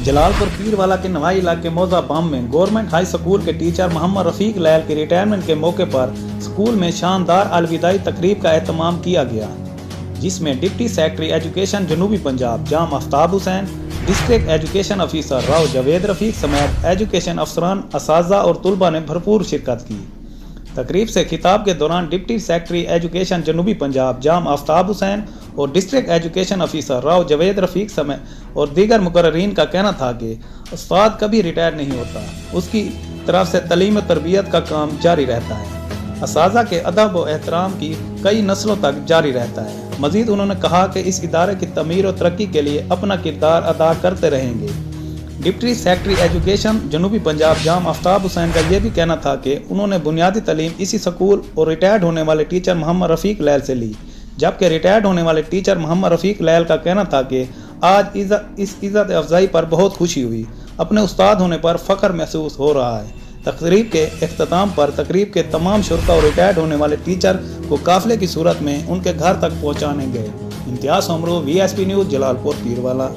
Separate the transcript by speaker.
Speaker 1: जलालपुर पीरवाला के नवाई इलाके मोजाबाम में गवर्नमेंट हाई स्कूल के टीचर मोहम्मद रफीक लैल के रिटायरमेंट के मौके पर स्कूल में शानदार अलविदाई तकरीब का एहतमाम किया गया, जिसमें डिप्टी सेक्रेटरी एजुकेशन जनूबी Punjab Jam Aftab Hussain, district education officer Rao Javed Rafiq समेत एजुकेशन अफसरान, असातिज़ा और तुलबा ने भरपूर शिरकत की। तकरीब से खिताब के दौरान डिप्टी सेक्रेटरी एजुकेशन जनूबी पंजाब जाम आफ्ताब हुसैन और district education officer Rao Javed Rafiq समेत और दीगर मुकर्ररीन का कहना था कि उस्ताद कभी रिटायर नहीं होता, उसकी तरफ से तालीम और तरबियत का काम जारी रहता है। असातिज़ा के अदब व एहतराम की कई नस्लों तक जारी रहता है। मजीद उन्होंने कहा कि इस इदारे की तमीर और तरक्की के लिए अपना किरदार अदा करते रहेंगे। डिप्टी सेक्रेटरी एजुकेशन जनूबी पंजाब जाम आफ्ताब हुसैन का यह भी कहना था कि उन्होंने बुनियादी तालीम इसी स्कूल और रिटायर्ड होने वाले टीचर मोहम्मद रफीक लैल से ली, जबकि रिटायर्ड होने वाले टीचर मोहम्मद रफीक लैल का कहना था कि आज इस इज़्ज़त अफजाई पर बहुत खुशी हुई, अपने उस्ताद होने पर फ़ख्र महसूस हो रहा है। तकरीब के इख्तिताम पर तकरीब के तमाम शुरका और रिटायर्ड होने वाले टीचर को काफ़िले की सूरत में उनके घर तक पहुँचाने गए। इम्तियाज़ हमरो VSP न्यूज़ जलालपुर पीरवाला।